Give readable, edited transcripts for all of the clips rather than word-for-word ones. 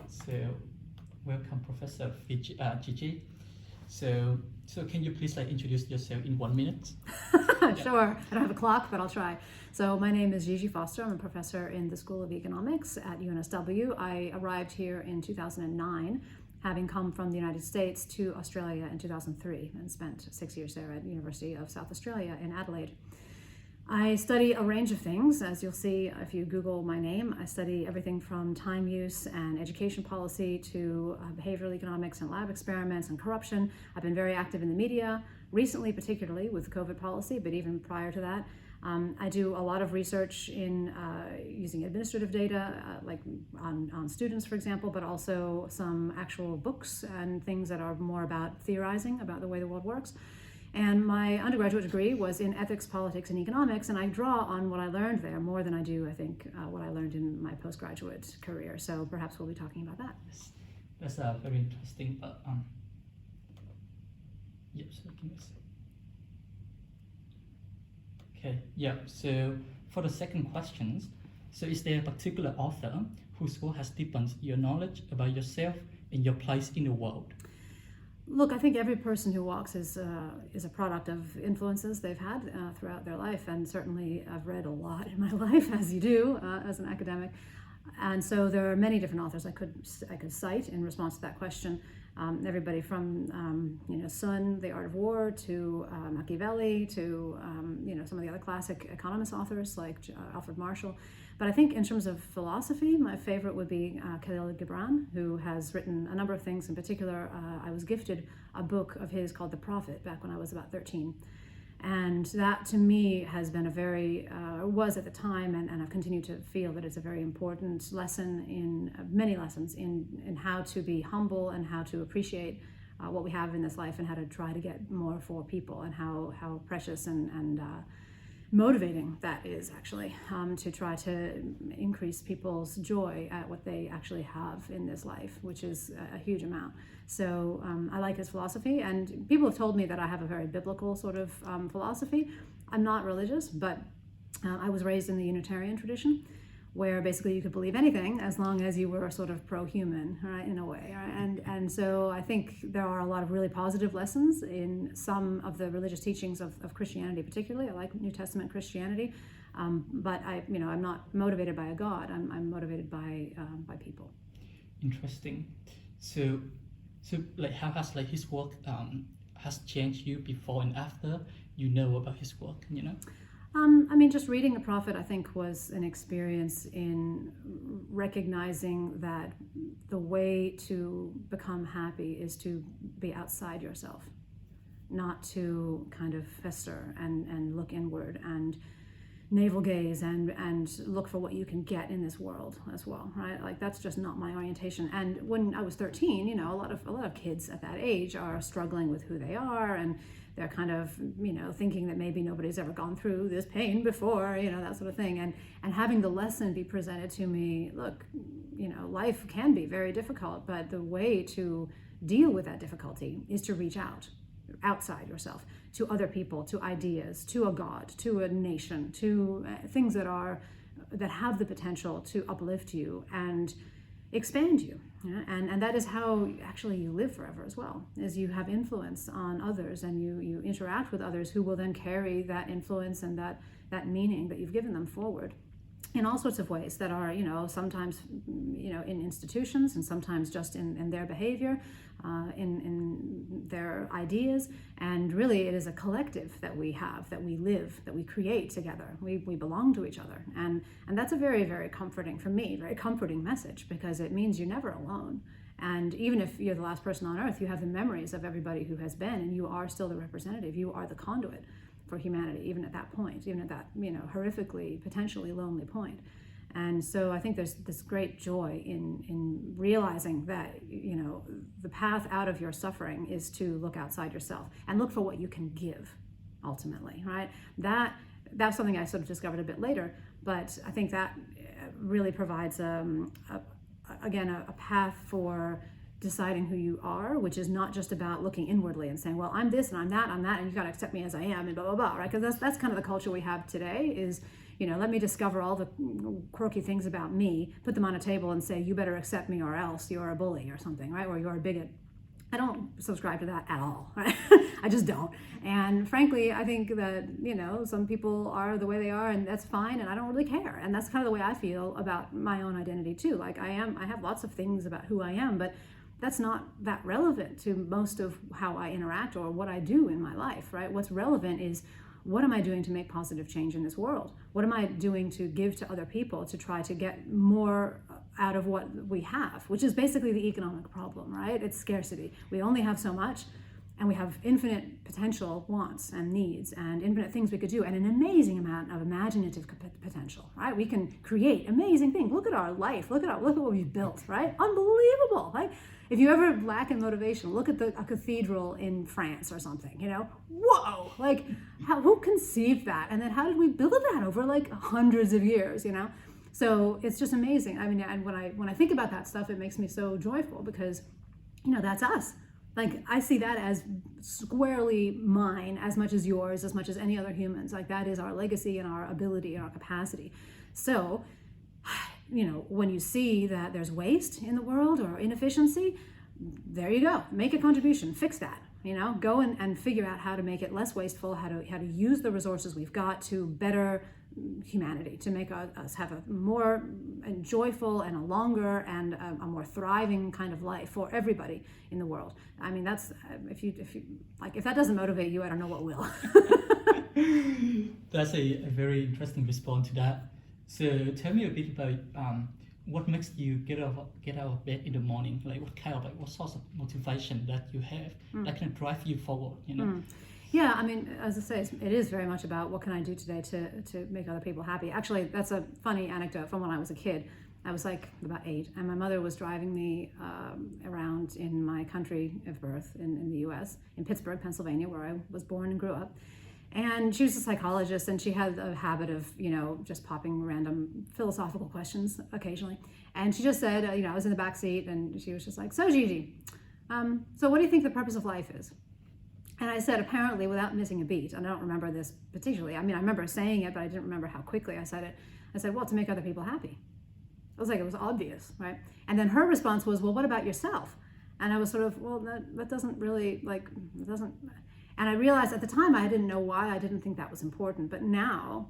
So, welcome, Professor Gigi. So can you please introduce yourself in 1 minute? Sure. I don't have a clock, but I'll try. So my name is Gigi Foster. I'm a professor in the School of Economics at UNSW. I arrived here in 2009, having come from the United States to Australia in 2003 and spent 6 years there at University of South Australia in Adelaide. I study a range of things. As you'll see if you Google my name, I study everything from time use and education policy to behavioral economics and lab experiments and corruption. I've been very active in the media, recently particularly with COVID policy, but even prior to that. I do a lot of research in using administrative data, like on students, for example, but also some actual books and things that are more about theorizing about the way the world works. And my undergraduate degree was in ethics, politics, and economics, and I draw on what I learned there more than I do, I think, what I learned in my postgraduate career. So perhaps we'll be talking about that. That's very interesting. Yes, okay, yeah. So for the second questions, so is there a particular author whose work has deepened your knowledge about yourself and your place in the world? Look, I think every person who walks is a product of influences they've had throughout their life, and certainly I've read a lot in my life, as you do as an academic, and so there are many different authors I could cite in response to that question. Everybody from Sun, The Art of War, to Machiavelli, to some of the other classic economist authors like Alfred Marshall. But I think in terms of philosophy, my favorite would be Khalil Gibran, who has written a number of things. In particular, I was gifted a book of his called The Prophet back when I was about 13. And that to me has been was at the time, and I've continued to feel that it's a very important lesson many lessons in how to be humble and how to appreciate what we have in this life and how to try to get more for people, and how precious and motivating that is actually, to try to increase people's joy at what they actually have in this life, which is a huge amount. So I like his philosophy, and people have told me that I have a very biblical sort of philosophy. I'm not religious, but I was raised in the Unitarian tradition, where basically you could believe anything as long as you were sort of pro-human, right, in a way. Right? And so I think there are a lot of really positive lessons in some of the religious teachings of Christianity, particularly. I like New Testament Christianity, but I'm not motivated by a God. I'm motivated by people. Interesting. So how has his work has changed you before and after you know about his work? Just reading The Prophet, I think, was an experience in recognizing that the way to become happy is to be outside yourself, not to kind of fester and look inward and navel gaze and look for what you can get in this world as well, right? Like, that's just not my orientation. And when I was 13, a lot of kids at that age are struggling with who they are, and they're kind of, thinking that maybe nobody's ever gone through this pain before, that sort of thing. And having the lesson be presented to me, look, life can be very difficult, but the way to deal with that difficulty is to reach outside yourself, to other people, to ideas, to a God, to a nation, to things that have the potential to uplift you and expand you. And that is how actually you live forever as well, is you have influence on others, and you interact with others who will then carry that influence and that meaning that you've given them forward in all sorts of ways that are, sometimes, in institutions, and sometimes just in their behavior, in their ideas. And really it is a collective that we have, that we live, that we create together. We belong to each other. And that's a very, very comforting, for me, very comforting message, because it means you're never alone. And even if you're the last person on earth, you have the memories of everybody who has been, and you are still the representative. You are the conduit for humanity, even at that point, even at that, horrifically, potentially lonely point. And so I think there's this great joy in realizing that, the path out of your suffering is to look outside yourself and look for what you can give, ultimately, right? That's something I sort of discovered a bit later, but I think that really provides, a path for deciding who you are, which is not just about looking inwardly and saying, well, I'm this and I'm that, and you've got to accept me as I am, and blah, blah, blah, right? Because that's kind of the culture we have today, is let me discover all the quirky things about me, put them on a table and say, you better accept me or else you're a bully or something, right? Or you're a bigot. I don't subscribe to that at all, right? I just don't. And frankly, I think that, some people are the way they are, and that's fine, and I don't really care. And that's kind of the way I feel about my own identity too. Like I have lots of things about who I am, but that's not that relevant to most of how I interact or what I do in my life, right? What's relevant is, what am I doing to make positive change in this world? What am I doing to give to other people to try to get more out of what we have, which is basically the economic problem, right? It's scarcity. We only have so much, and we have infinite potential wants and needs and infinite things we could do, and an amazing amount of imaginative potential, right? We can create amazing things. Look at our life. Look at what we've built, right? Unbelievable, right? If you ever lack in motivation, look at a cathedral in France or something, whoa, like who conceived that? And then how did we build that over like hundreds of years, So it's just amazing. I mean, and when I think about that stuff, it makes me so joyful because, that's us. Like I see that as squarely mine as much as yours, as much as any other humans. Like that is our legacy and our ability and our capacity. So, when you see that there's waste in the world or inefficiency, there you go. Make a contribution, fix that. Go and figure out how to make it less wasteful, how to use the resources we've got to better humanity, to make us have a more joyful and a longer and a more thriving kind of life for everybody in the world. I mean, that's if that doesn't motivate you, I don't know what will. That's a very interesting response to that. So tell me a bit about what makes you get out of bed in the morning? Like what sort of motivation that you have that can drive you forward? Yeah, I mean, as I say, it is very much about what can I do today to make other people happy. Actually, that's a funny anecdote from when I was a kid. I was like about 8, and my mother was driving me around in my country of birth in the U.S., in Pittsburgh, Pennsylvania, where I was born and grew up. And she was a psychologist, and she had a habit of, just popping random philosophical questions occasionally. And she just said, I was in the back seat, and she was just like, so Gigi, so what do you think the purpose of life is? And I said, apparently, without missing a beat, and I don't remember this particularly. I mean, I remember saying it, but I didn't remember how quickly I said it. I said, well, to make other people happy. I was like, it was obvious, right? And then her response was, well, what about yourself? And I was sort of, well, that doesn't really, it doesn't. And I realized at the time I didn't know why I didn't think that was important. But now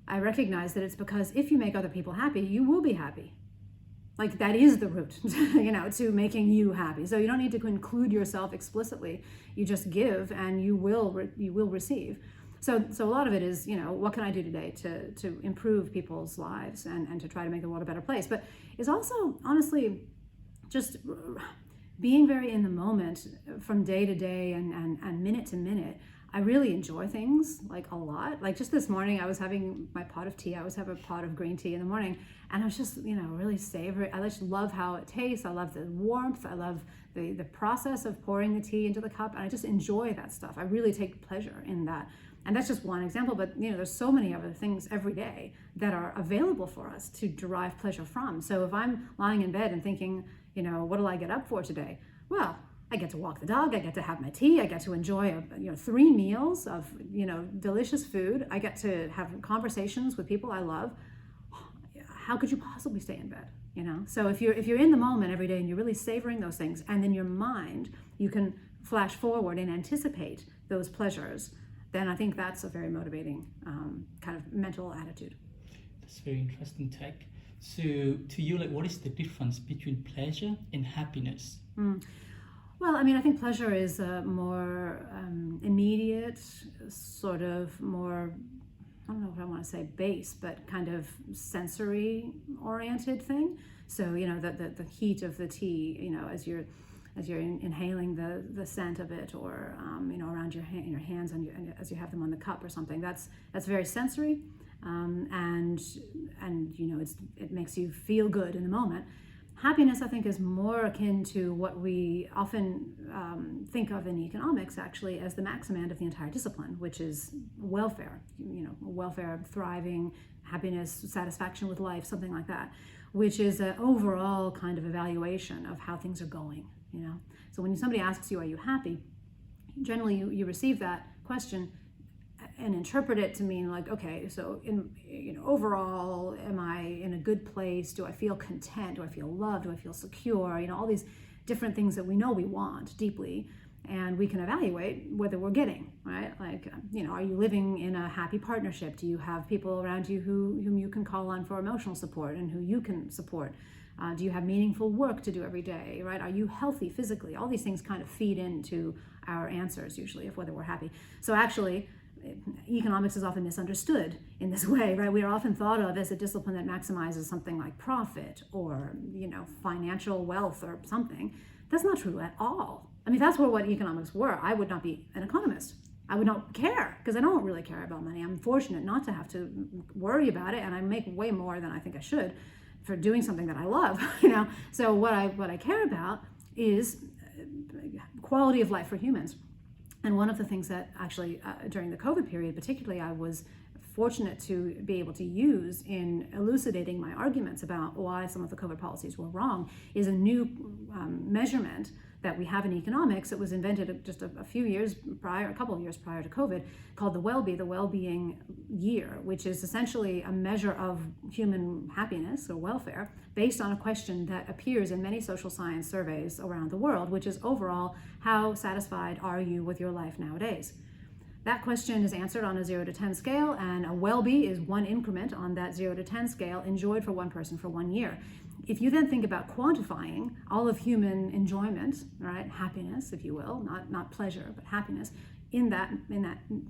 I recognize that it's because if you make other people happy, you will be happy. Like that is the route, to making you happy. So you don't need to include yourself explicitly. You just give, and you will receive. So a lot of it is, what can I do today to improve people's lives and to try to make the world a better place. But it's also honestly just being very in the moment from day to day and minute to minute. I really enjoy things like a lot. Like just this morning, I was having my pot of tea. I always have a pot of green tea in the morning, and I was just, really savoring. I just love how it tastes. I love the warmth. I love the process of pouring the tea into the cup, and I just enjoy that stuff. I really take pleasure in that. And that's just one example, but there's so many other things every day that are available for us to derive pleasure from. So if I'm lying in bed and thinking, what will I get up for today? Well, I get to walk the dog, I get to have my tea, I get to enjoy 3 meals of delicious food. I get to have conversations with people I love. How could you possibly stay in bed? So if you're in the moment every day and you're really savoring those things, and then your mind, you can flash forward and anticipate those pleasures, then I think that's a very motivating kind of mental attitude. That's very interesting take. So to you, what is the difference between pleasure and happiness? Well, I mean, I think pleasure is a more immediate, sort of more, I don't know if I want to say base, but kind of sensory-oriented thing. So, the heat of the tea, as you're inhaling the scent of it, or around your hands and as you have them on the cup or something. That's very sensory, and it makes you feel good in the moment. Happiness, I think, is more akin to what we often think of in economics, actually, as the maxim end of the entire discipline, which is welfare. Welfare, thriving, happiness, satisfaction with life, something like that, which is an overall kind of evaluation of how things are going. So when somebody asks you, "Are you happy?" generally you receive that question and interpret it to mean like, okay, so overall, am I in a good place? Do I feel content? Do I feel loved? Do I feel secure? All these different things that we know we want deeply, and we can evaluate whether we're getting, right? Like, are you living in a happy partnership? Do you have people around you whom you can call on for emotional support and who you can support? Do you have meaningful work to do every day, right? Are you healthy physically? All these things kind of feed into our answers usually of whether we're happy. So actually, economics is often misunderstood in this way, right? We are often thought of as a discipline that maximizes something like profit or, financial wealth or something. That's not true at all. I mean, if that's what economics were, I would not be an economist. I would not care, because I don't really care about money. I'm fortunate not to have to worry about it, and I make way more than I think I should for doing something that I love, So what I care about is quality of life for humans. And one of the things that actually during the COVID period particularly I was fortunate to be able to use in elucidating my arguments about why some of the COVID policies were wrong is a new measurement that we have in economics. It was invented just a couple of years prior to COVID, called the well-being year, which is essentially a measure of human happiness or welfare based on a question that appears in many social science surveys around the world, which is overall, how satisfied are you with your life nowadays? That question is answered on a 0 to 10 scale, and a well-be is one increment on that 0 to 10 scale enjoyed for one person for 1 year. If you then think about quantifying all of human enjoyment, right, happiness, if you will, not pleasure, but happiness, in that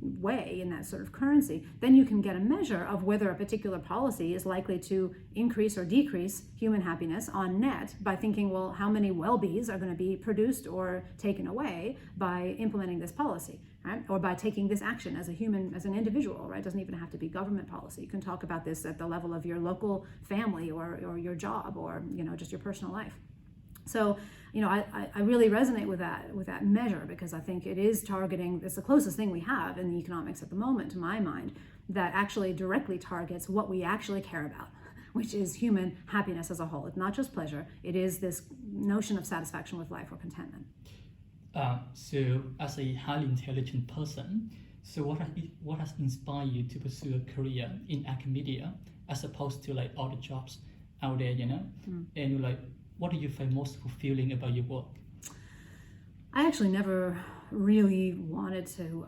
way, in that sort of currency, then you can get a measure of whether a particular policy is likely to increase or decrease human happiness on net by thinking, well, how many well-bees are going to be produced or taken away by implementing this policy, right? Or by taking this action as a human, as an individual, right? It doesn't even have to be government policy. You can talk about this at the level of your local family or your job or, just your personal life. So, I really resonate with that measure, because I think it is targeting, it's the closest thing we have in the economics at the moment, to my mind, that actually directly targets what we actually care about, which is human happiness as a whole. It's not just pleasure, it is this notion of satisfaction with life or contentment. So as a highly intelligent person, so what has inspired you to pursue a career in academia as opposed to like all the jobs out there, And what do you find most fulfilling about your work? I actually never really wanted to,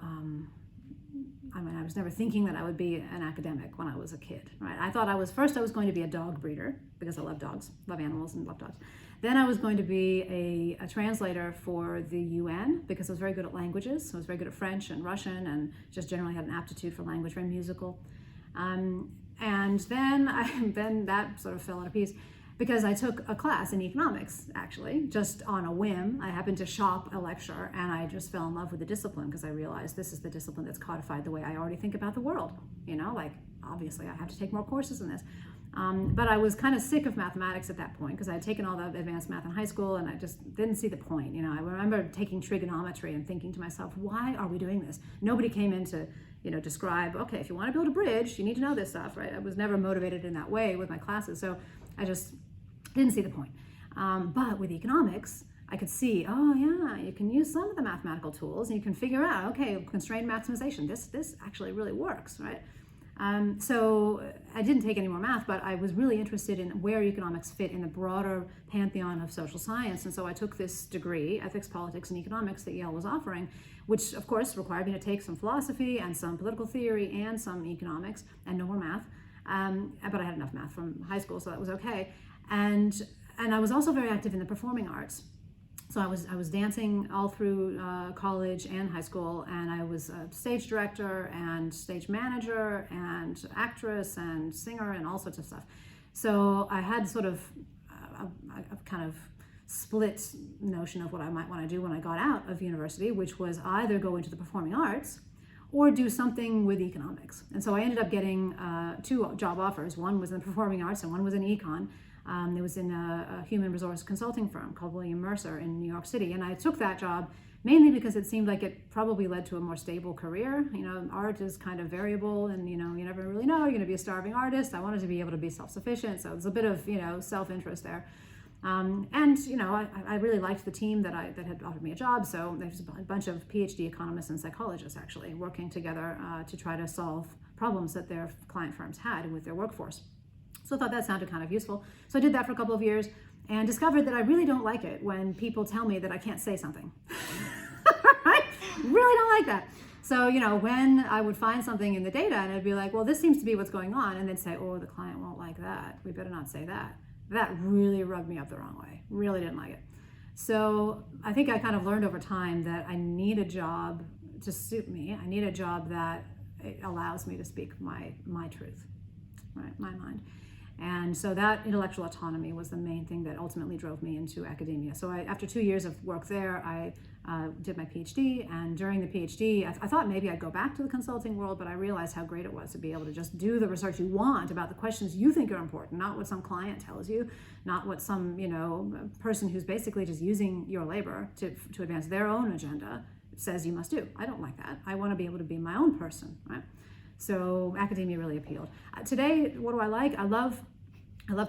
I was never thinking that I would be an academic when I was a kid, right? I thought I was going to be a dog breeder, because I love dogs, love animals and love dogs. Then I was going to be a translator for the UN, because I was very good at languages. So I was very good at French and Russian, and just generally had an aptitude for language, very musical. And then that sort of fell into piece, because I took a class in economics, actually, just on a whim. I happened to shop a lecture, and I just fell in love with the discipline, because I realized this is the discipline that's codified the way I already think about the world. Obviously I have to take more courses in this. But I was kind of sick of mathematics at that point, because I had taken all the advanced math in high school, and I just didn't see the point. I remember taking trigonometry and thinking to myself, why are we doing this? Nobody came in to describe, okay, if you want to build a bridge, you need to know this stuff, right? I was never motivated in that way with my classes, so I just didn't see the point. But with economics, I could see, oh yeah, you can use some of the mathematical tools, and you can figure out, okay, constrained maximization, this actually really works, right? So I didn't take any more math, but I was really interested in where economics fit in the broader pantheon of social science. And so I took this degree, ethics, politics, and economics, that Yale was offering, which of course required me to take some philosophy and some political theory and some economics and no more math. But I had enough math from high school, so that was okay. And I was also very active in the performing arts. So I was dancing all through college and high school, and I was a stage director and stage manager and actress and singer and all sorts of stuff. So I had sort of a kind of split notion of what I might want to do when I got out of university, which was either go into the performing arts or do something with economics. And so I ended up getting 2 job offers. One was in the performing arts and one was in econ. It was in a human resource consulting firm called William Mercer in New York City. And I took that job mainly because it seemed like it probably led to a more stable career. Art is kind of variable, and you never really know, you're going to be a starving artist. I wanted to be able to be self-sufficient, so there's a bit of self-interest there. And I really liked the team that had offered me a job. So there's a bunch of PhD economists and psychologists actually working together to try to solve problems that their client firms had with their workforce. So I thought that sounded kind of useful. So I did that for a couple of years and discovered that I really don't like it when people tell me that I can't say something. Right? Really don't like that. So, when I would find something in the data and I'd be like, well, this seems to be what's going on. And they'd say, oh, the client won't like that. We better not say that. That really rubbed me up the wrong way. Really didn't like it. So I think I kind of learned over time that I need a job to suit me. I need a job that allows me to speak my truth, right? My mind. And so that intellectual autonomy was the main thing that ultimately drove me into academia. So after 2 years of work there, I did my PhD. And during the PhD, I thought maybe I'd go back to the consulting world, but I realized how great it was to be able to just do the research you want about the questions you think are important, not what some client tells you, not what some person who's basically just using your labor to advance their own agenda says you must do. I don't like that. I want to be able to be my own person, right? So academia really appealed. Today, what do I like? I love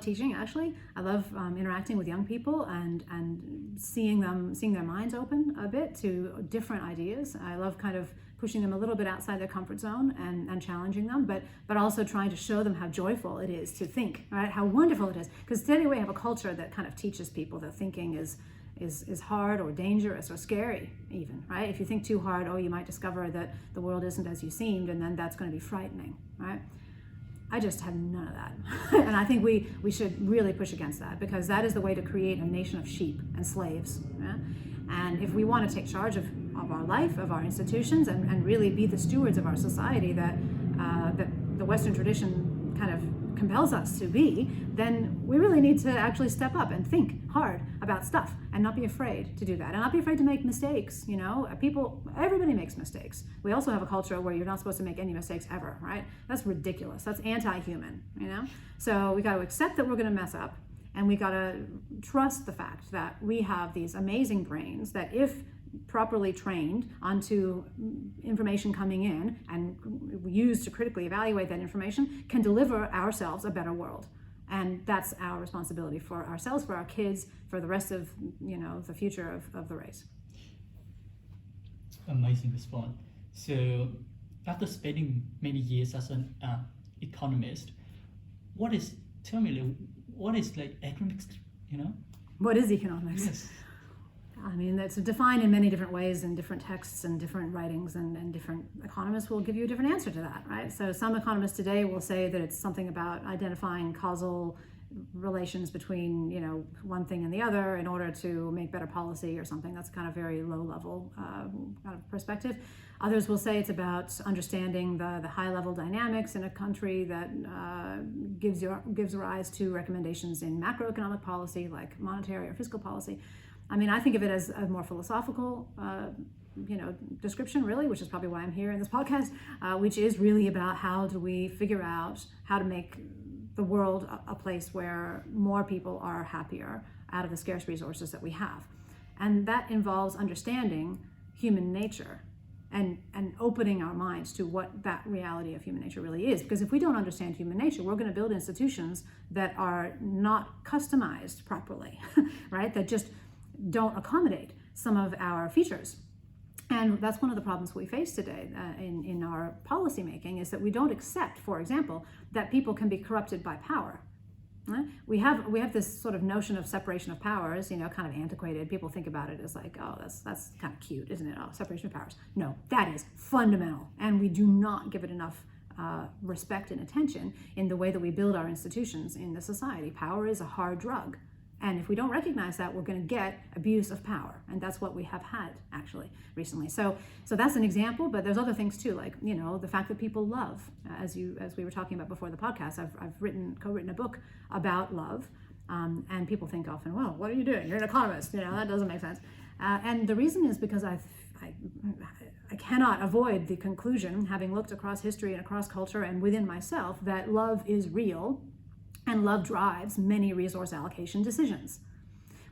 teaching, actually. I love interacting with young people and seeing their minds open a bit to different ideas. I love kind of pushing them a little bit outside their comfort zone and challenging them, but also trying to show them how joyful it is to think, right? How wonderful it is. Because today we have a culture that kind of teaches people that thinking is hard or dangerous or scary even, right? If you think too hard, you might discover that the world isn't as you seemed, and then that's going to be frightening, right? I just have none of that. And I think we should really push against that, because that is the way to create a nation of sheep and slaves. Yeah? And if we want to take charge of our life, of our institutions, and really be the stewards of our society that the Western tradition kind of compels us to be, then we really need to actually step up and think hard about stuff and not be afraid to do that, and not be afraid to make mistakes. Everybody makes mistakes. We also have a culture where you're not supposed to make any mistakes ever, right? That's ridiculous. That's anti-human, So we got to accept that we're going to mess up, and we got to trust the fact that we have these amazing brains that, if properly trained onto information coming in and used to critically evaluate that information, can deliver ourselves a better world. And that's our responsibility for ourselves, for our kids, for the rest of the future of the race. Amazing response. So after spending many years as an economist, tell me what is like economics, What is economics? Yes. I mean, that's defined in many different ways in different texts and different writings, and different economists will give you a different answer to that, right? So some economists today will say that it's something about identifying causal relations between, one thing and the other in order to make better policy or something. That's kind of very low level kind of perspective. Others will say it's about understanding the high level dynamics in a country that gives rise to recommendations in macroeconomic policy, like monetary or fiscal policy. I mean, I think of it as a more philosophical, description, really, which is probably why I'm here in this podcast, which is really about how do we figure out how to make the world a place where more people are happier out of the scarce resources that we have. And that involves understanding human nature and opening our minds to what that reality of human nature really is. Because if we don't understand human nature, we're going to build institutions that are not customized properly, right? That just don't accommodate some of our features. And that's one of the problems we face today in our policy making, is that we don't accept, for example, that people can be corrupted by power. Right? We have this sort of notion of separation of powers, kind of antiquated. People think about it as like, oh, that's kind of cute, isn't it? Oh, separation of powers. No, that is fundamental, and we do not give it enough respect and attention in the way that we build our institutions in the society. Power is a hard drug. And if we don't recognize that, we're going to get abuse of power, and that's what we have had actually recently. So that's an example, but there's other things too, like the fact that people love, as we were talking about before the podcast. I've co-written a book about love, and people think often, well, what are you doing? You're an economist, that doesn't make sense. And the reason is because I cannot avoid the conclusion, having looked across history and across culture and within myself, that love is real. And love drives many resource allocation decisions.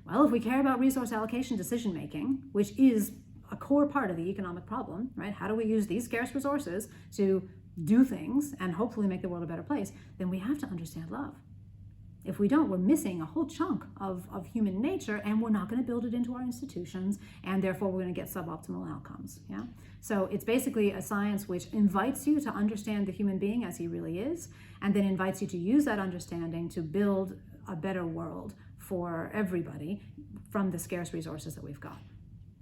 Well, if we care about resource allocation decision making, which is a core part of the economic problem, right? How do we use these scarce resources to do things and hopefully make the world a better place? Then we have to understand love. If we don't, we're missing a whole chunk of human nature, and we're not going to build it into our institutions, and therefore we're going to get suboptimal outcomes. Yeah. So it's basically a science which invites you to understand the human being as he really is, and then invites you to use that understanding to build a better world for everybody from the scarce resources that we've got.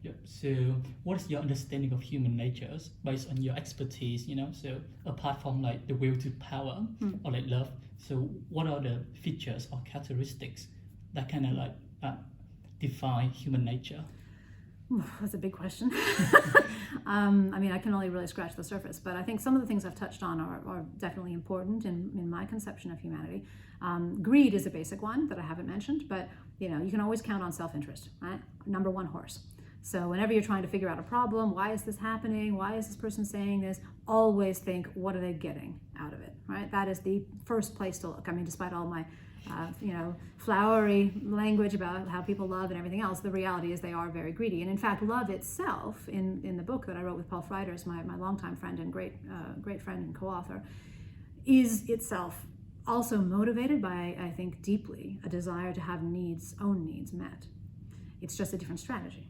Yep. So what is your understanding of human nature based on your expertise, so apart from like the will to power or like love, so what are the features or characteristics that kind of like define human nature? That's a big question. I mean, I can only really scratch the surface, but I think some of the things I've touched on are definitely important in my conception of humanity. Greed is a basic one that I haven't mentioned, but you can always count on self-interest, right? Number one horse. So whenever you're trying to figure out a problem, why is this happening? Why is this person saying this? Always think, what are they getting out of it, right? That is the first place to look. I mean, despite all my flowery language about how people love and everything else, the reality is they are very greedy. And in fact, love itself, in the book that I wrote with Paul Freiders, my longtime friend and great friend and co-author, is itself also motivated by, I think, deeply a desire to have own needs met. It's just a different strategy.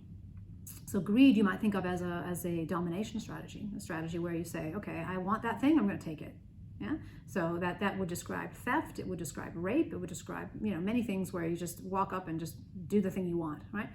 So greed you might think of as a domination strategy, a strategy where you say, okay, I want that thing, I'm going to take it. Yeah. So that would describe theft, it would describe rape, it would describe many things where you just walk up and just do the thing you want, right?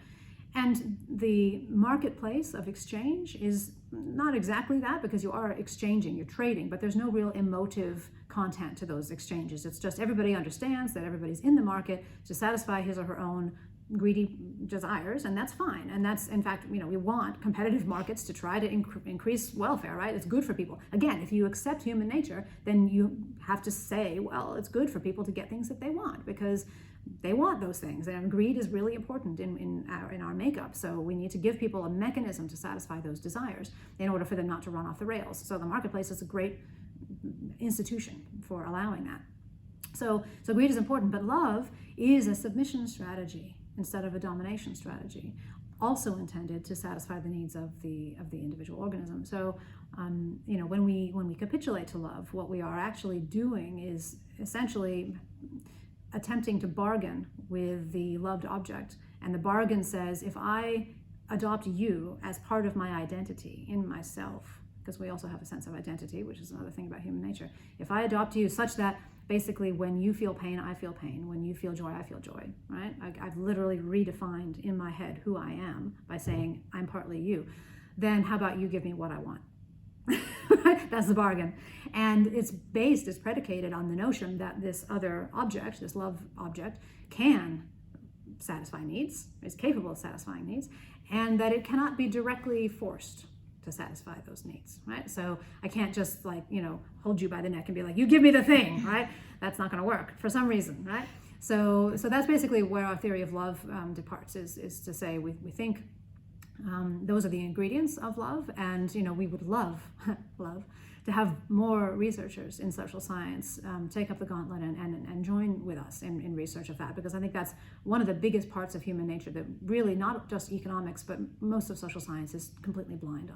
And the marketplace of exchange is not exactly that, because you are exchanging, you're trading, but there's no real emotive content to those exchanges. It's just everybody understands that everybody's in the market to satisfy his or her own greedy desires, and that's fine. And that's, in fact, we want competitive markets to try to increase welfare, right? It's good for people. Again, if you accept human nature, then you have to say, well, it's good for people to get things that they want, because they want those things. And greed is really important in our makeup. So we need to give people a mechanism to satisfy those desires in order for them not to run off the rails. So the marketplace is a great institution for allowing that. So greed is important, but love is a submission strategy instead of a domination strategy, also intended to satisfy the needs of the individual organism. So, when we capitulate to love, what we are actually doing is essentially attempting to bargain with the loved object. And the bargain says, if I adopt you as part of my identity in myself, because we also have a sense of identity, which is another thing about human nature. If I adopt you such that basically when you feel pain, I feel pain. When you feel joy, I feel joy, right? I've literally redefined in my head who I am by saying I'm partly you. Then how about you give me what I want? That's the bargain. And it's predicated on the notion that this other object, this love object, can satisfy needs, is capable of satisfying needs, and that it cannot be directly forced to satisfy those needs, right? So I can't just hold you by the neck and be like, you give me the thing, right? That's not going to work for some reason, right? So that's basically where our theory of love departs, is to say we think those are the ingredients of love, and we would love to have more researchers in social science take up the gauntlet and join with us in research of that, because I think that's one of the biggest parts of human nature that really not just economics, but most of social science is completely blind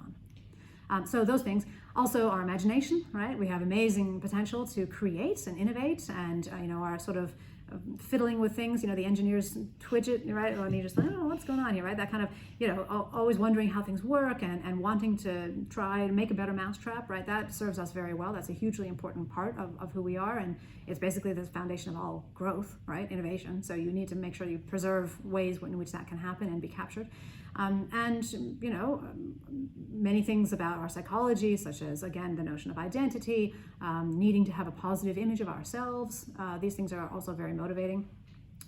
on. So those things, also our imagination, right? We have amazing potential to create and innovate, and our sort of fiddling with things, the engineers twitch it, right? And you're just like, oh, what's going on here, right? That kind of, always wondering how things work and wanting to try to make a better mousetrap, right? That serves us very well. That's a hugely important part of who we are, and it's basically the foundation of all growth, right? Innovation. So you need to make sure you preserve ways in which that can happen and be captured. Many things about our psychology, such as, again, the notion of identity, needing to have a positive image of ourselves. These things are also very motivating.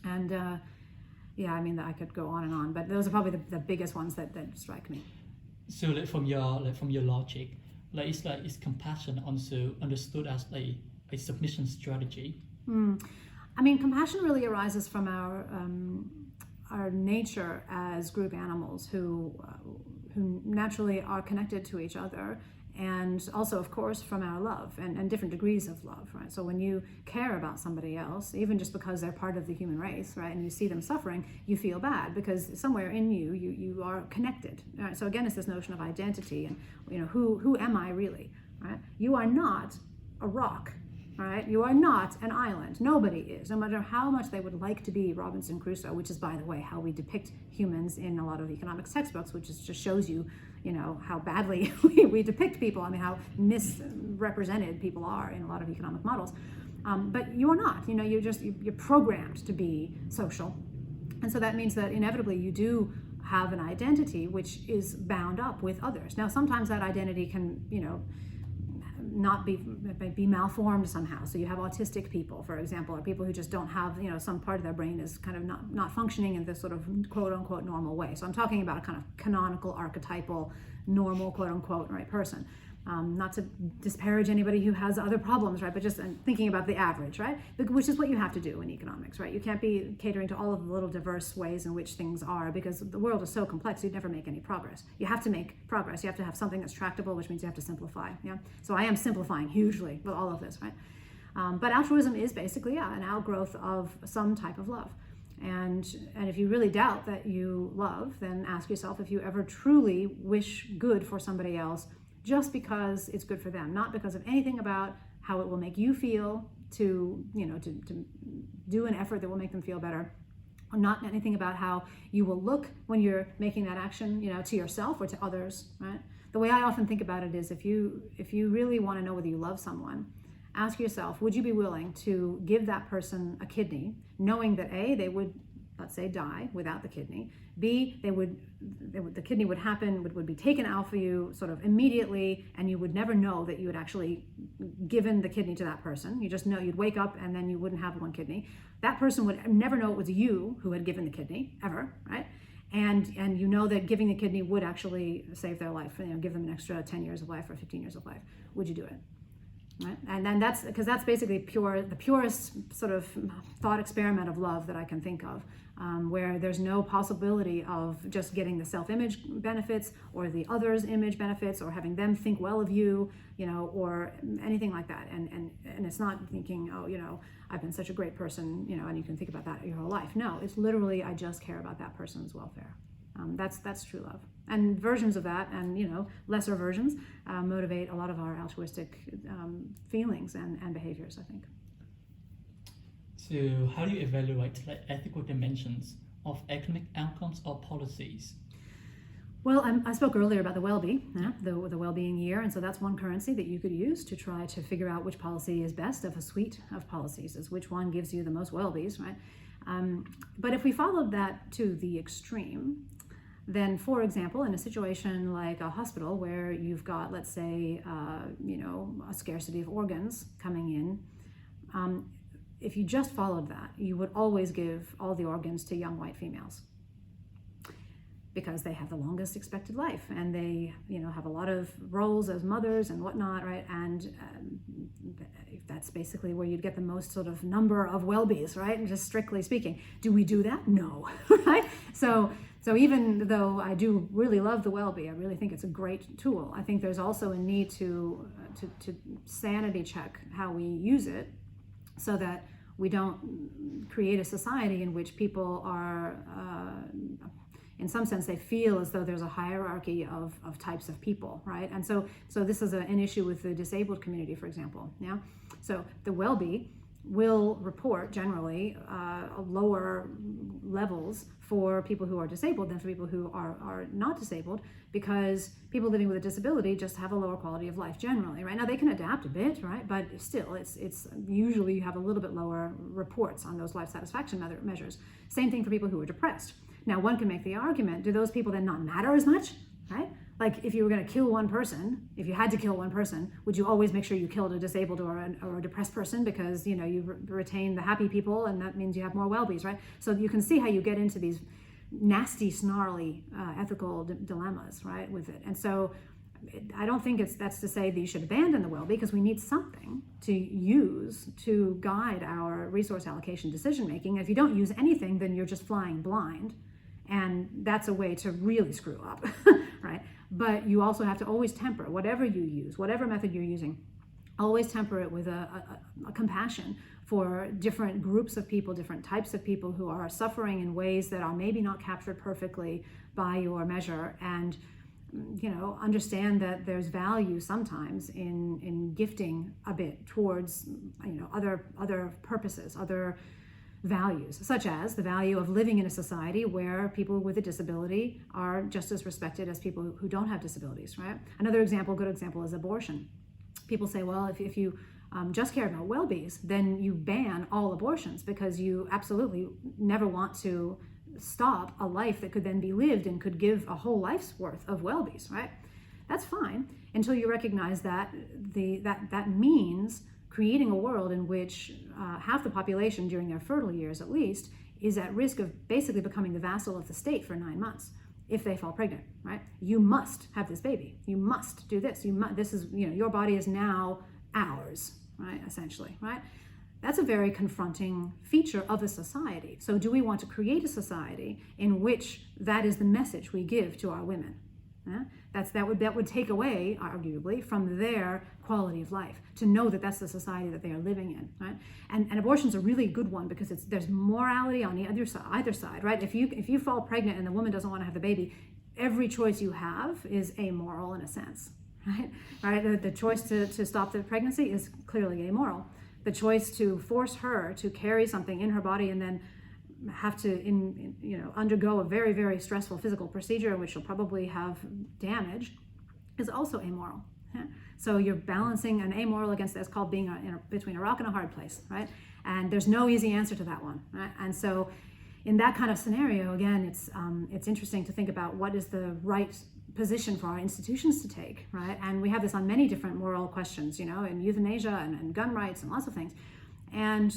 And I could go on and on, but those are probably the biggest ones that strike me. So from your logic, is compassion also understood as a submission strategy? Compassion really arises from our nature as group animals who naturally are connected to each other, and also, of course, from our love and different degrees of love, right? So when you care about somebody else, even just because they're part of the human race, right, and you see them suffering, you feel bad because somewhere in you are connected, right? So again, it's this notion of identity and who am I really, right? You are not a rock All right, you are not an island. Nobody is, no matter how much they would like to be Robinson Crusoe, which is, by the way, how we depict humans in a lot of economics textbooks, which just shows you, how badly we depict people. I mean, how misrepresented people are in a lot of economic models. But you are not. You're programmed to be social, and so that means that inevitably you do have an identity which is bound up with others. Now, sometimes that identity can, not be malformed somehow. So you have autistic people, for example, or people who just don't have, some part of their brain is kind of not functioning in this sort of quote unquote normal way. So I'm talking about a kind of canonical, archetypal, normal quote unquote right person. Not to disparage anybody who has other problems, right? But just thinking about the average, right? Which is what you have to do in economics, right? You can't be catering to all of the little diverse ways in which things are, because the world is so complex, you'd never make any progress. You have to make progress. You have to have something that's tractable, which means you have to simplify, yeah? So I am simplifying hugely with all of this, right? But altruism is basically, an outgrowth of some type of love. And if you really doubt that you love, then ask yourself if you ever truly wish good for somebody else just because it's good for them, not because of anything about how it will make you feel to do an effort that will make them feel better, or not anything about how you will look when you're making that action, to yourself or to others, right? The way I often think about it is if you really want to know whether you love someone, ask yourself, would you be willing to give that person a kidney, knowing that A, they would, let's say, die without the kidney, B, the kidney would happen, would be taken out for you sort of immediately, and you would never know that you had actually given the kidney to that person. You just know, you'd wake up and then you wouldn't have one kidney. That person would never know it was you who had given the kidney, ever, right? And you know that giving the kidney would actually save their life, give them an extra 10 years of life or 15 years of life. Would you do it? Right? And then that's basically the purest sort of thought experiment of love that I can think of, where there's no possibility of just getting the self-image benefits or the other's image benefits or having them think well of you, or anything like that. And it's not thinking, I've been such a great person, and you can think about that your whole life. No, it's literally, I just care about that person's welfare. That's true love. And versions of that, and lesser versions, motivate a lot of our altruistic feelings and behaviors, I think. So how do you evaluate ethical dimensions of economic outcomes or policies? Well, I spoke earlier about the WELLBE, the well-being year, and so that's one currency that you could use to try to figure out which policy is best of a suite of policies, is which one gives you the most WELLBEs, right? But if we followed that to the extreme, then, for example, in a situation like a hospital where you've got, let's say, a scarcity of organs coming in, if you just followed that, you would always give all the organs to young white females because they have the longest expected life and they, have a lot of roles as mothers and whatnot, right? And that's basically where you'd get the most sort of number of WELLBEs, right? And just strictly speaking, do we do that? No, right? So even though I do really love the WELLBE, I really think it's a great tool. I think there's also a need to sanity check how we use it so that we don't create a society in which people are, in some sense, they feel as though there's a hierarchy of types of people, right? And so this is an issue with the disabled community, for example. Yeah. So the WELLBE will report generally lower levels for people who are disabled than for people who are not disabled, because people living with a disability just have a lower quality of life generally, right? Now they can adapt a bit, right? But still, it's usually you have a little bit lower reports on those life satisfaction measures. Same thing for people who are depressed. Now one can make the argument, do those people then not matter as much, right? Like if you were going to kill one person, if you had to kill one person, would you always make sure you killed a disabled or a depressed person because you retain the happy people and that means you have more WELLBEs, right? So you can see how you get into these nasty, snarly ethical dilemmas, right, with it. And so I don't think that's to say that you should abandon the WELLBE, because we need something to use to guide our resource allocation decision making. If you don't use anything, then you're just flying blind. And that's a way to really screw up, right? But you also have to always temper whatever you use, whatever method you're using, always temper it with a compassion for different groups of people, different types of people who are suffering in ways that are maybe not captured perfectly by your measure, and understand that there's value sometimes in gifting a bit towards, other purposes, other values, such as the value of living in a society where people with a disability are just as respected as people who don't have disabilities, right? Another good example is abortion. People say, well, if you just care about well-bees, then you ban all abortions because you absolutely never want to stop a life that could then be lived and could give a whole life's worth of well-bees, right? That's fine until you recognize that that means creating a world in which half the population during their fertile years at least is at risk of basically becoming the vassal of the state for 9 months if they fall pregnant, right? You must have this baby. You must do this. Your body is now ours, right? Essentially, right? That's a very confronting feature of a society. So do we want to create a society in which that is the message we give to our women? Yeah? That would take away, arguably, from their quality of life, to know that that's the society that they are living in, right? And abortion's a really good one because there's morality on the either side, right? If you fall pregnant and the woman doesn't want to have the baby, every choice you have is amoral in a sense, right? The choice to stop the pregnancy is clearly amoral. The choice to force her to carry something in her body and then have to undergo a very, very stressful physical procedure, which will probably have damage, is also amoral. Yeah? So you're balancing an amoral against that's called being between a rock and a hard place, right? And there's no easy answer to that one, right? And so in that kind of scenario, again, it's interesting to think about what is the right position for our institutions to take, right? And we have this on many different moral questions, in euthanasia and gun rights and lots of things. And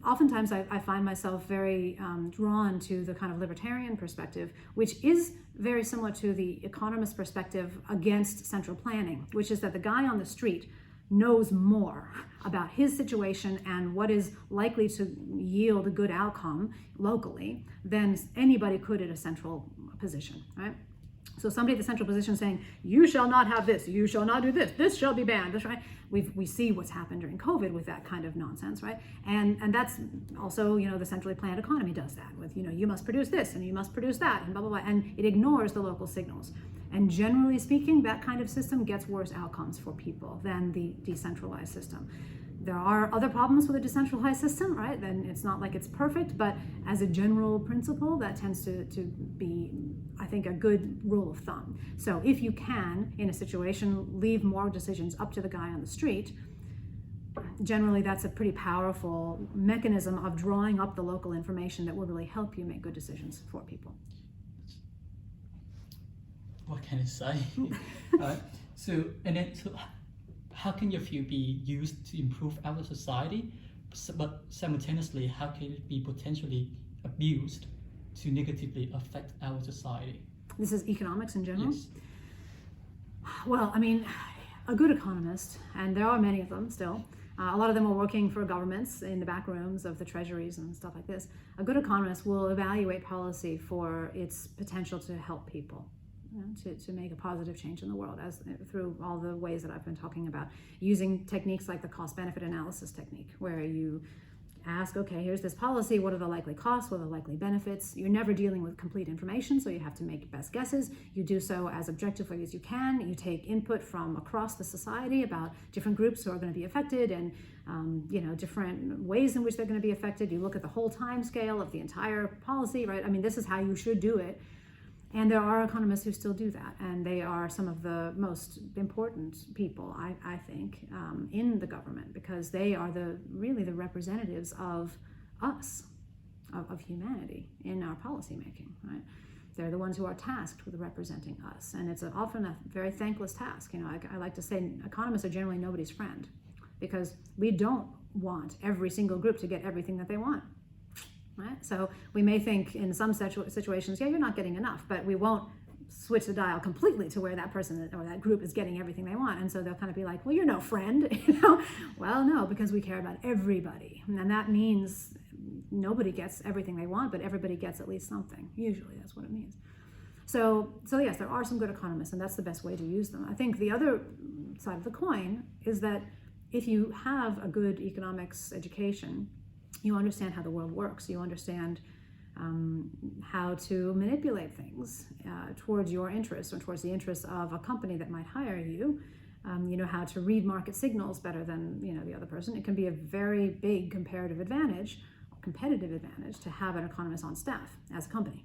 oftentimes I find myself very drawn to the kind of libertarian perspective, which is very similar to the economist perspective against central planning, which is that the guy on the street knows more about his situation and what is likely to yield a good outcome locally than anybody could at a central position, right? So somebody at the central position saying, you shall not have this, you shall not do this shall be banned, that's right. We see what's happened during COVID with that kind of nonsense, right? And that's also, the centrally planned economy does that with, you must produce this and you must produce that and blah, blah, blah. And it ignores the local signals. And generally speaking, that kind of system gets worse outcomes for people than the decentralized system. There are other problems with a decentralized system, right? Then it's not like it's perfect, but as a general principle, that tends to be, I think, a good rule of thumb. So if you can, in a situation, leave more decisions up to the guy on the street, generally that's a pretty powerful mechanism of drawing up the local information that will really help you make good decisions for people. What can I say? So how can your view be used to improve our society, but simultaneously, how can it be potentially abused to negatively affect our society? This is economics in general? Yes. Well, a good economist, and there are many of them still, a lot of them are working for governments in the back rooms of the treasuries and stuff like this. A good economist will evaluate policy for its potential to help people. To make a positive change in the world through all the ways that I've been talking about, using techniques like the cost-benefit analysis technique, where you ask, okay, here's this policy, what are the likely costs, what are the likely benefits? You're never dealing with complete information, so you have to make best guesses. You do so as objectively as you can. You take input from across the society about different groups who are going to be affected and different ways in which they're going to be affected. You look at the whole time scale of the entire policy, right? This is how you should do it. And there are economists who still do that, and they are some of the most important people, I think, in the government, because they are really the representatives of us, of humanity in our policymaking, right? They're the ones who are tasked with representing us, and it's often a very thankless task. I like to say economists are generally nobody's friend, because we don't want every single group to get everything that they want. Right? So we may think in some situations, yeah, you're not getting enough, but we won't switch the dial completely to where that person or that group is getting everything they want. And so they'll kind of be like, well, you're no friend, Well, no, because we care about everybody. And that means nobody gets everything they want, but everybody gets at least something. Usually that's what it means. So yes, there are some good economists, and that's the best way to use them. I think the other side of the coin is that if you have a good economics education, you understand how the world works. You understand how to manipulate things towards your interests or towards the interests of a company that might hire you. You know how to read market signals better than the other person. It can be a very big competitive advantage to have an economist on staff as a company,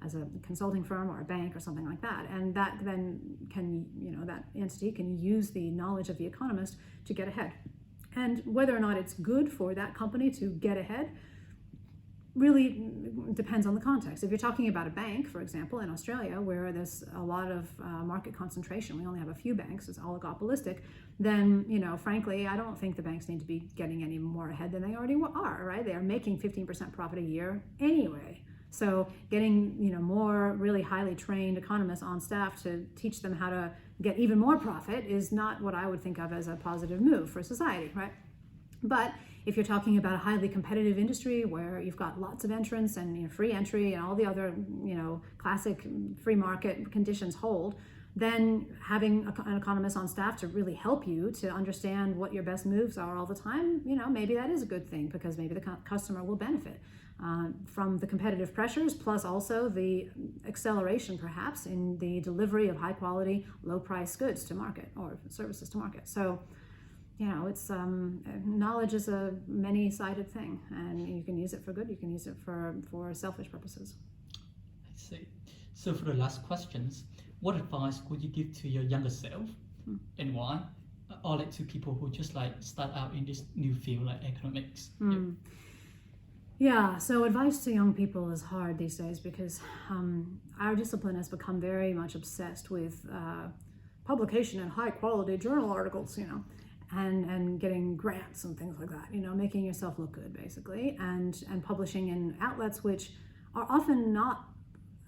as a consulting firm or a bank or something like that. And that then can, that entity can use the knowledge of the economist to get ahead. And whether or not it's good for that company to get ahead really depends on the context. If you're talking about a bank, for example, in Australia, where there's a lot of market concentration, we only have a few banks, it's oligopolistic, then, frankly, I don't think the banks need to be getting any more ahead than they already are, right? They are making 15% profit a year anyway. So getting, more really highly trained economists on staff to teach them how to get even more profit is not what I would think of as a positive move for society, right? But if you're talking about a highly competitive industry where you've got lots of entrants and free entry and all the other classic free market conditions hold, then having an economist on staff to really help you to understand what your best moves are all the time, maybe that is a good thing, because maybe the customer will benefit from the competitive pressures, plus also the acceleration perhaps in the delivery of high quality, low price goods to market or services to market. So it's knowledge is a many-sided thing, and you can use it for good, you can use it for selfish purposes. I see. So for the last questions, what advice would you give to your younger self and why? Or to people who just start out in this new field like economics? Yeah, so advice to young people is hard these days because our discipline has become very much obsessed with publication in high-quality journal articles, and getting grants and things like that, making yourself look good, basically, and publishing in outlets which are often not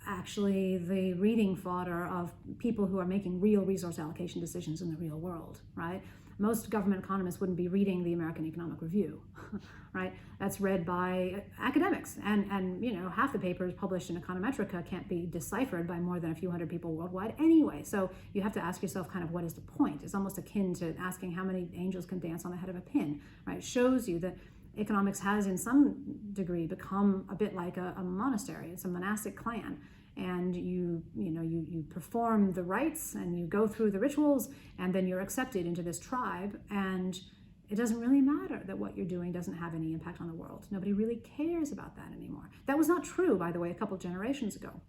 actually the reading fodder of people who are making real resource allocation decisions in the real world, right? Most government economists wouldn't be reading the American Economic Review, right? That's read by academics, and half the papers published in Econometrica can't be deciphered by more than a few hundred people worldwide anyway. So you have to ask yourself kind of what is the point? It's almost akin to asking how many angels can dance on the head of a pin, right? It shows you that economics has in some degree become a bit like a monastery. It's a monastic clan. And you perform the rites and you go through the rituals, and then you're accepted into this tribe, and it doesn't really matter that what you're doing doesn't have any impact on the world. Nobody really cares about that anymore. That was not true, by the way, a couple of generations ago.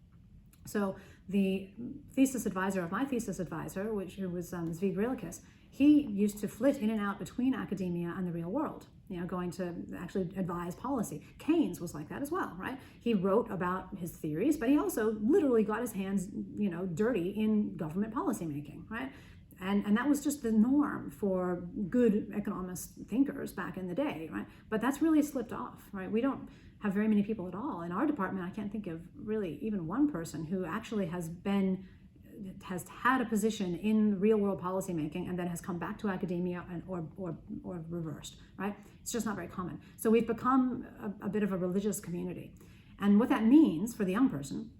So the thesis advisor of my thesis advisor, who was Zvi Grilikis, he used to flit in and out between academia and the real world, going to actually advise policy. Keynes was like that as well, right? He wrote about his theories, but he also literally got his hands, dirty in government policymaking, right? And that was just the norm for good economist thinkers back in the day, right? But that's really slipped off, right? We don't have very many people at all. In our department, I can't think of really even one person who actually has had a position in real world policymaking and then has come back to academia or reversed, right? It's just not very common. So we've become a bit of a religious community. And what that means for the young person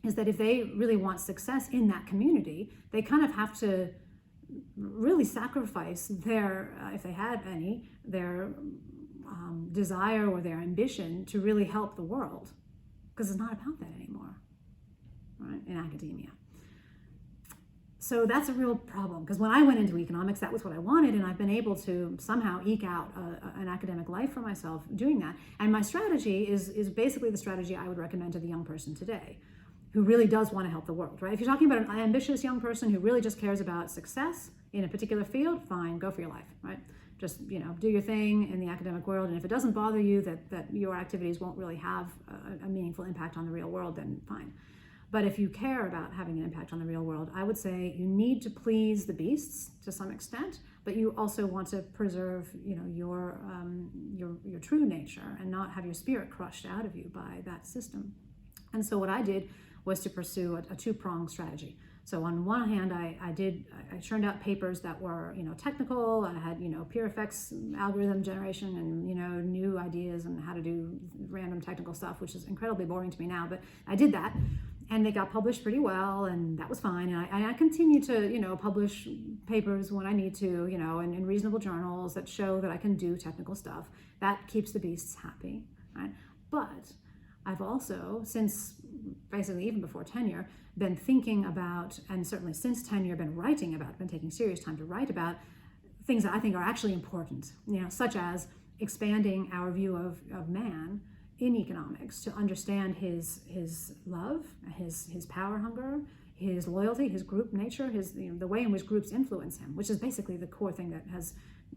is that if they really want success in that community, they kind of have to really sacrifice their, if they had any, their desire or their ambition to really help the world, because it's not about that anymore, right, in academia. So that's a real problem, because when I went into economics, that was what I wanted, and I've been able to somehow eke out an academic life for myself doing that. And my strategy is basically the strategy I would recommend to the young person today, who really does want to help the world, right? If you're talking about an ambitious young person who really just cares about success in a particular field, fine, go for your life, right? Just, do your thing in the academic world, and if it doesn't bother you that your activities won't really have a meaningful impact on the real world, then fine. But if you care about having an impact on the real world, I would say you need to please the beasts to some extent, but you also want to preserve, your true nature and not have your spirit crushed out of you by that system. And so what I did was to pursue a two-pronged strategy. So on one hand, I churned out papers that were, technical, and I had, peer effects, algorithm generation, and, new ideas and how to do random technical stuff, which is incredibly boring to me now, but I did that. And they got published pretty well, and that was fine. And I continue to, publish papers when I need to, in reasonable journals that show that I can do technical stuff. That keeps the beasts happy, right? But I've also, since basically even before tenure, been thinking about, and certainly since tenure, been writing about, been taking serious time to write about things that I think are actually important, such as expanding our view of man in economics to understand his love, his power hunger, his loyalty, his group nature, the way in which groups influence him, which is basically the core thing that has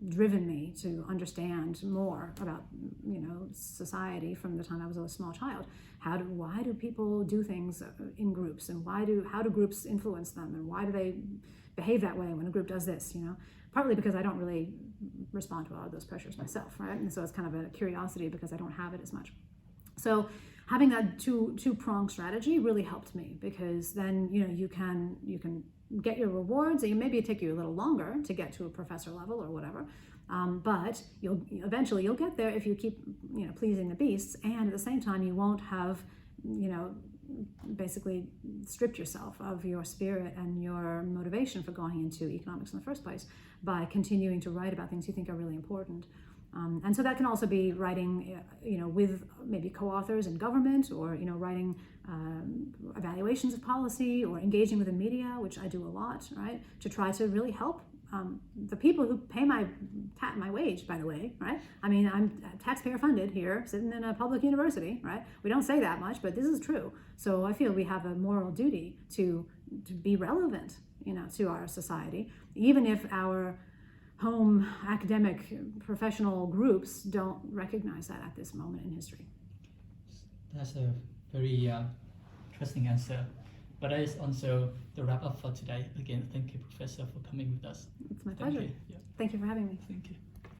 driven me to understand more about society from the time I was a small child. Why do people do things in groups, and how do groups influence them, and why do they behave that way when a group does this? Partly because I don't really respond to a lot of those pressures myself, right? And so it's kind of a curiosity because I don't have it as much. So having that two-pronged strategy really helped me, because then you can get your rewards. Maybe it take you a little longer to get to a professor level or whatever, but you'll eventually get there if you keep pleasing the beasts, and at the same time you won't have basically stripped yourself of your spirit and your motivation for going into economics in the first place by continuing to write about things you think are really important. And so that can also be writing, with maybe co-authors in government, or writing evaluations of policy, or engaging with the media, which I do a lot, right, to try to really help the people who pay my wage, by the way, right? I mean, I'm taxpayer funded here, sitting in a public university, right? We don't say that much, but this is true. So I feel we have a moral duty to be relevant, to our society, even if our home academic professional groups don't recognize that at this moment in history. That's a very interesting answer. But that is also the wrap up for today. Again, thank you, Professor, for coming with us. It's my pleasure. Yeah. Thank you for having me. Thank you.